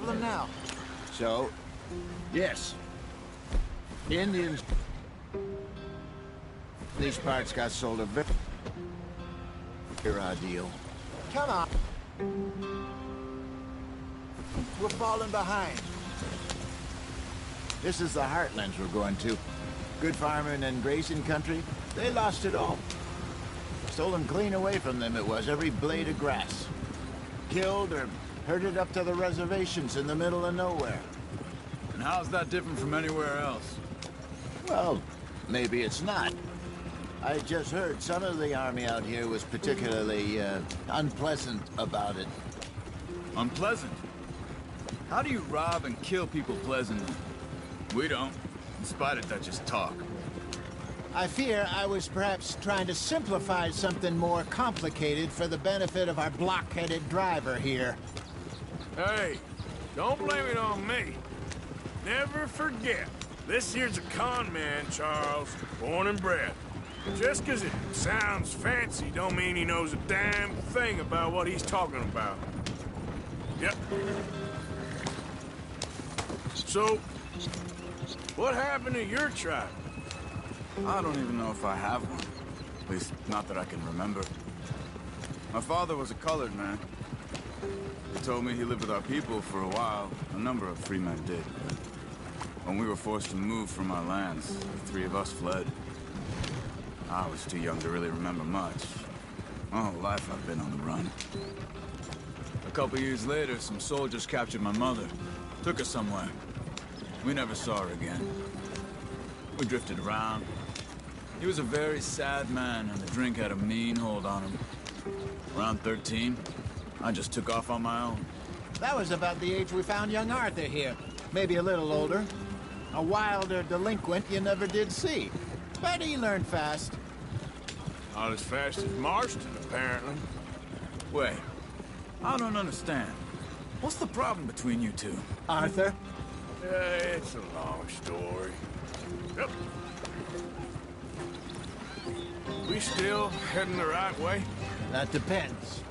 problem now. So, yes. The Indians... These parts got sold a very raw deal. Come on. We're falling behind. This is the heartlands we're going to. Good farming and grazing country. They lost it all. Stolen clean away from them it was, every blade of grass. Killed or herded up to the reservations in the middle of nowhere. And how's that different from anywhere else? Well, maybe it's not. I just heard some of the army out here was particularly, unpleasant about it. Unpleasant? How do you rob and kill people pleasantly? We don't, in spite of Dutch's talk. I fear I was perhaps trying to simplify something more complicated for the benefit of our blockheaded driver here. Hey, don't blame it on me. Never forget, this here's a con man, Charles, born and bred. Just 'cause it sounds fancy don't mean he knows a damn thing about what he's talking about. Yep. So, what happened to your tribe? I don't even know if I have one. At least, not that I can remember. My father was a colored man. He told me he lived with our people for a while. A number of free men did. But when we were forced to move from our lands, the three of us fled. I was too young to really remember much. My whole life I've been on the run. A couple years later, some soldiers captured my mother. Took her somewhere. We never saw her again. We drifted around. He was a very sad man, and the drink had a mean hold on him. Around 13, I just took off on my own. That was about the age we found young Arthur here. Maybe a little older. A wilder delinquent you never did see. But he learned fast. Not as fast as Marston, apparently. Wait, I don't understand. What's the problem between you two? Arthur? It's a long story. Yep. We still heading the right way? That depends.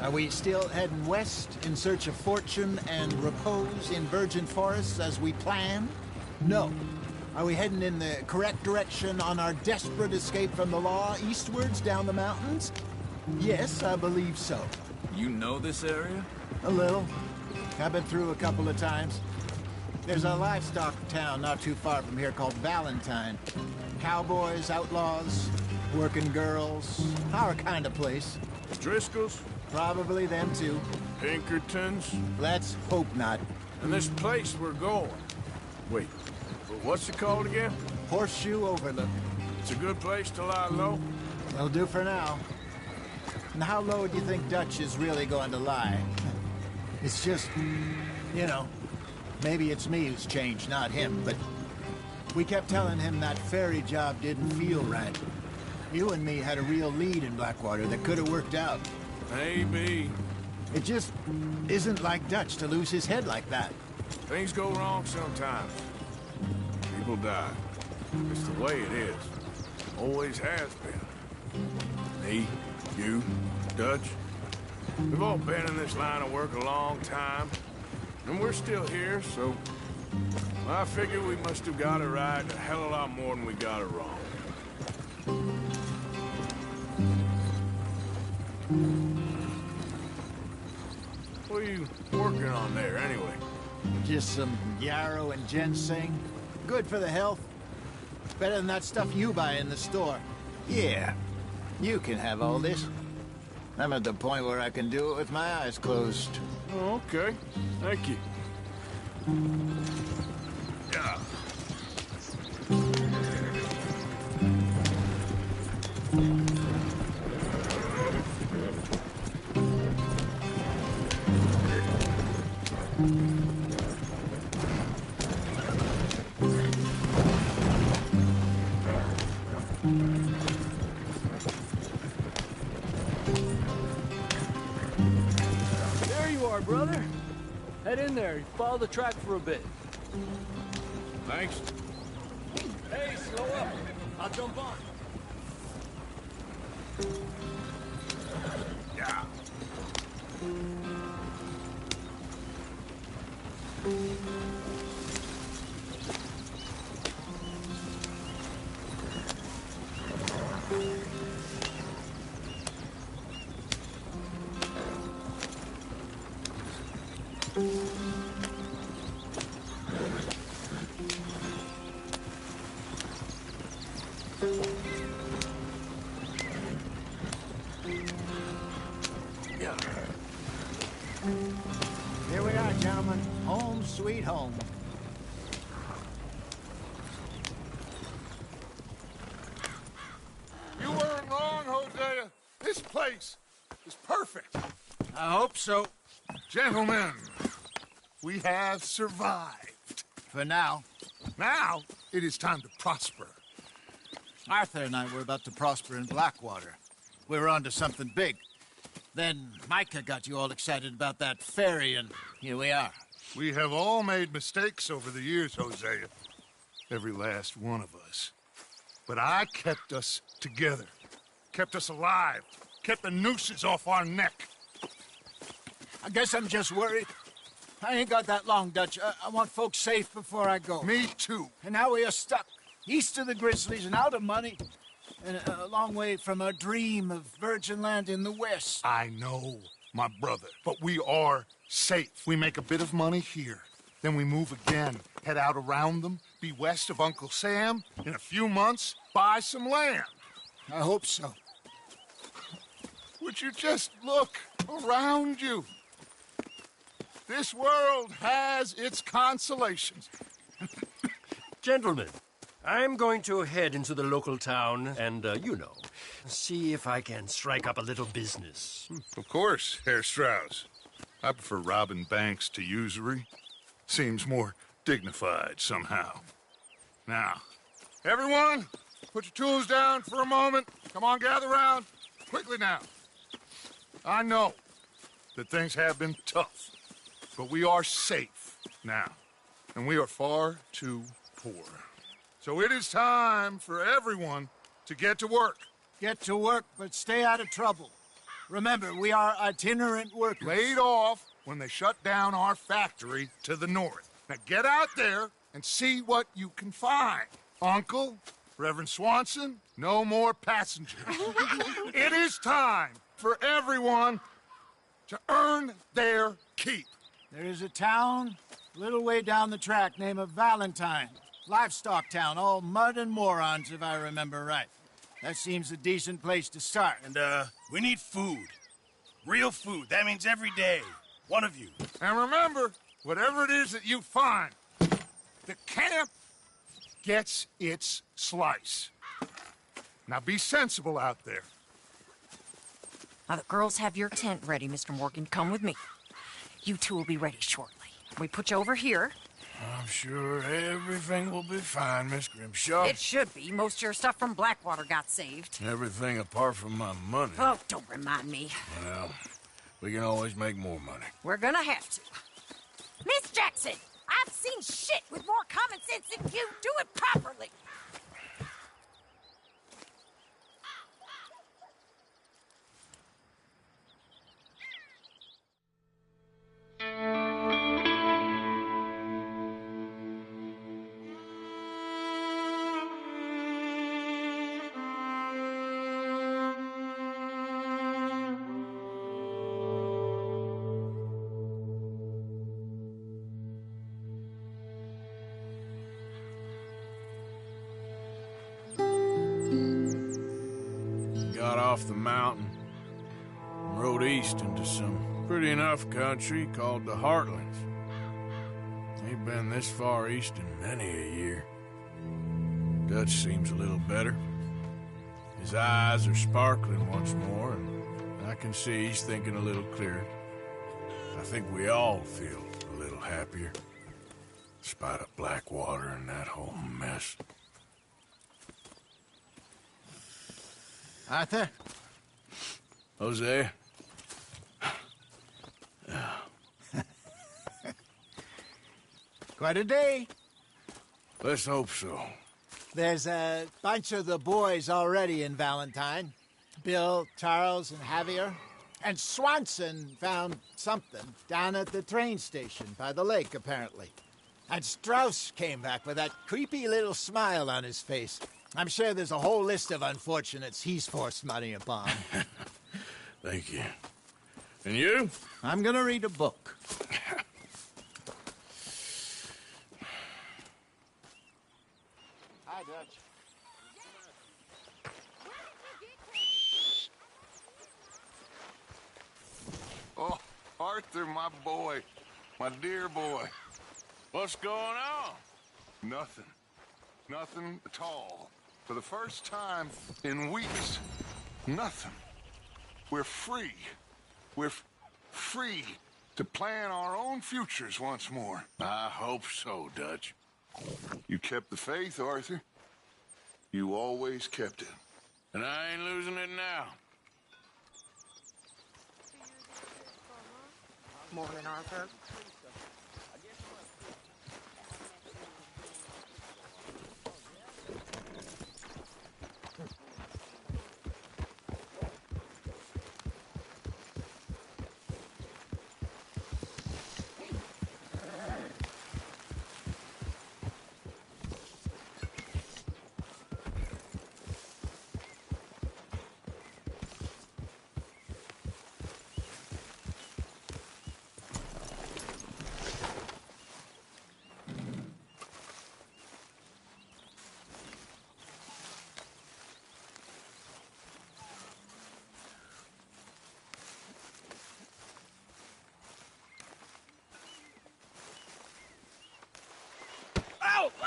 Are we still heading west in search of fortune and repose in virgin forests as we planned? No. Are we heading in the correct direction on our desperate escape from the law eastwards down the mountains? Yes, I believe so. You know this area? A little. I've been through a couple of times. There's a livestock town not too far from here called Valentine. Cowboys, outlaws, working girls, our kind of place. Driscoll's? Probably them too. Pinkertons? Let's hope not. And this place we're going. Wait, what's it called again? Horseshoe Overlook. It's a good place to lie low? Will do for now. And how low do you think Dutch is really going to lie? It's just, you know, maybe it's me who's changed, not him, but we kept telling him that ferry job didn't feel right. You and me had a real lead in Blackwater that could have worked out. Maybe. It just isn't like Dutch to lose his head like that. Things go wrong sometimes. People die. It's the way it is. Always has been. Me, you, Dutch. We've all been in this line of work a long time. And we're still here, so... I figure we must have got it right a hell of a lot more than we got it wrong. What are you working on there, anyway? Just some yarrow and ginseng. Good for the health. Better than that stuff you buy in the store. Yeah, you can have all this. I'm at the point where I can do it with my eyes closed. Oh, okay. Thank you. Yeah. There you are, brother. Head in there. Follow the track for a bit. Thanks. Hey, slow up. I'll jump on. Yeah. Here we are, gentlemen. Home sweet home. You weren't wrong, Hosea. This place is perfect. I hope so. Gentlemen, we have survived. For now. Now, it is time to prosper. Arthur and I were about to prosper in Blackwater. We were onto something big. Then Micah got you all excited about that ferry, and here we are. We have all made mistakes over the years, Hosea. Every last one of us. But I kept us together. Kept us alive. Kept the nooses off our neck. I guess I'm just worried. I ain't got that long, Dutch. I want folks safe before I go. Me too. And now we are stuck, east of the Grizzlies and out of money, and a long way from our dream of virgin land in the west. I know, my brother, but we are safe. We make a bit of money here. Then we move again, head out around them, be west of Uncle Sam. In a few months, buy some land. I hope so. Would you just look around you? This world has its consolations. Gentlemen, I'm going to head into the local town and, see if I can strike up a little business. Of course, Herr Strauss. I prefer robbing banks to usury. Seems more dignified somehow. Now, everyone, put your tools down for a moment. Come on, gather round. Quickly now. I know that things have been tough, but we are safe now, and we are far too poor. So it is time for everyone to get to work. Get to work, but stay out of trouble. Remember, we are itinerant workers. Laid off when they shut down our factory to the north. Now get out there and see what you can find. Uncle, Reverend Swanson, no more passengers. It is time for everyone to earn their keep. There is a town a little way down the track named Valentine. Livestock town, all mud and morons, if I remember right. That seems a decent place to start. And, we need food. Real food. That means every day. One of you. And remember, whatever it is that you find, the camp gets its slice. Now be sensible out there. Now, the girls have your tent ready, Mr. Morgan. Come with me. You two will be ready shortly. We put you over here. I'm sure everything will be fine, Miss Grimshaw. It should be. Most of your stuff from Blackwater got saved. Everything apart from my money. Oh, don't remind me. Well, we can always make more money. We're gonna have to. Miss Jackson, I've seen shit with more common sense than you. Do it properly. Got off the mountain and rode east into some pretty enough country called the Heartlands. Ain't been this far east in many a year. Dutch seems a little better. His eyes are sparkling once more, and I can see he's thinking a little clearer. I think we all feel a little happier, despite of Blackwater and that whole mess. Arthur? Jose? Quite a day. Let's hope so. There's a bunch of the boys already in Valentine. Bill, Charles, and Javier. And Swanson found something down at the train station by the lake, apparently. And Strauss came back with that creepy little smile on his face. I'm sure there's a whole list of unfortunates he's forced money upon. Thank you. And you? I'm gonna read a book. Hi, Dutch. Oh, Arthur, my boy. My dear boy. What's going on? Nothing. Nothing at all. For the first time in weeks, nothing. We're free. We're free to plan our own futures once more. I hope so, Dutch. You kept the faith, Arthur. You always kept it. And I ain't losing it now. Morning, Arthur.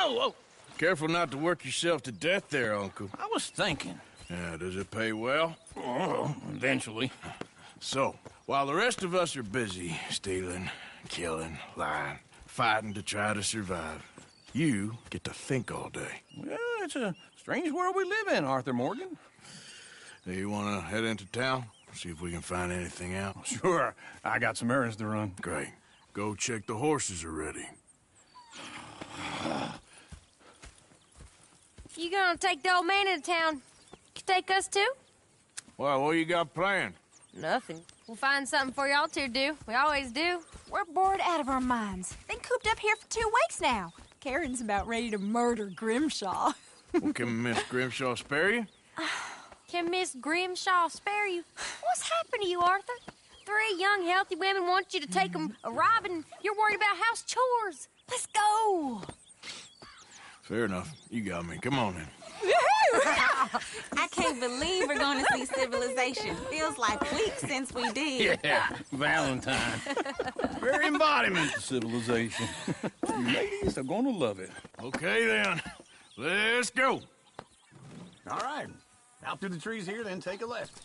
Oh! Careful not to work yourself to death there, Uncle. I was thinking. Yeah, does it pay well? Oh, eventually. So, while the rest of us are busy stealing, killing, lying, fighting to try to survive, you get to think all day. Well, it's a strange world we live in, Arthur Morgan. Do you want to head into town? See if we can find anything out? Sure. I got some errands to run. Great. Go check the horses are ready. You gonna take the old man into town? You take us too? Well, what you got planned? Nothing. We'll find something for y'all to do. We always do. We're bored out of our minds. Been cooped up here for 2 weeks now. Karen's about ready to murder Grimshaw. Well, can Miss Grimshaw spare you? Can Miss Grimshaw spare you? What's happened to you, Arthur? 3 young, healthy women want you to take them a robbing. You're worried about house chores. Let's go. Fair enough. You got me. Come on in. I can't believe we're going to see civilization. Feels like weeks since we did. Yeah, Valentine. Very embodiment of civilization. You ladies are gonna love it. Okay, then. Let's go. All right. Out through the trees here, then take a left.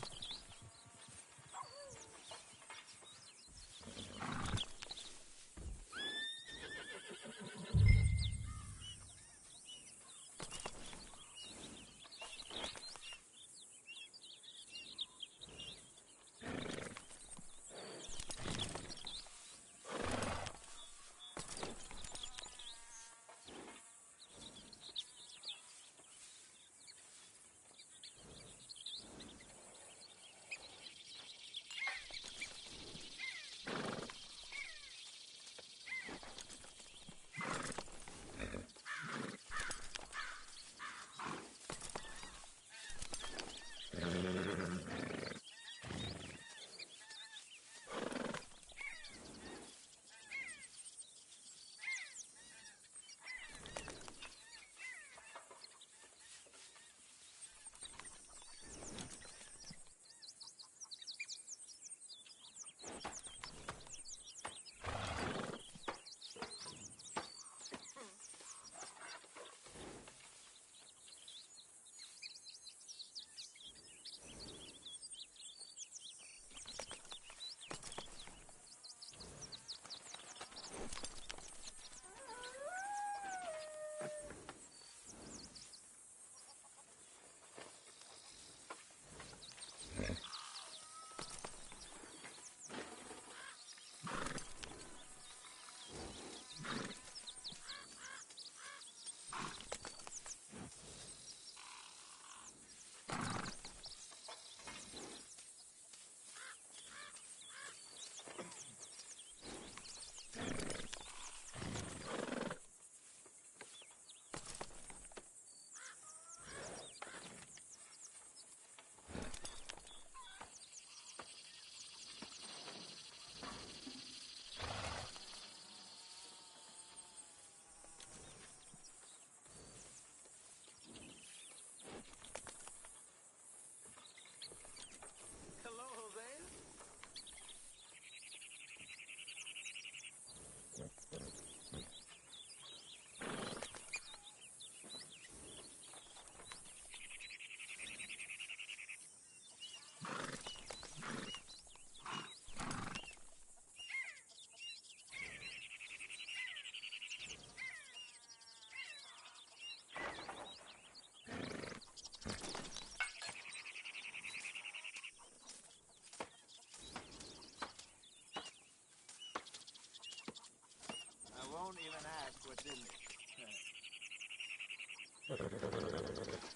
what's in there.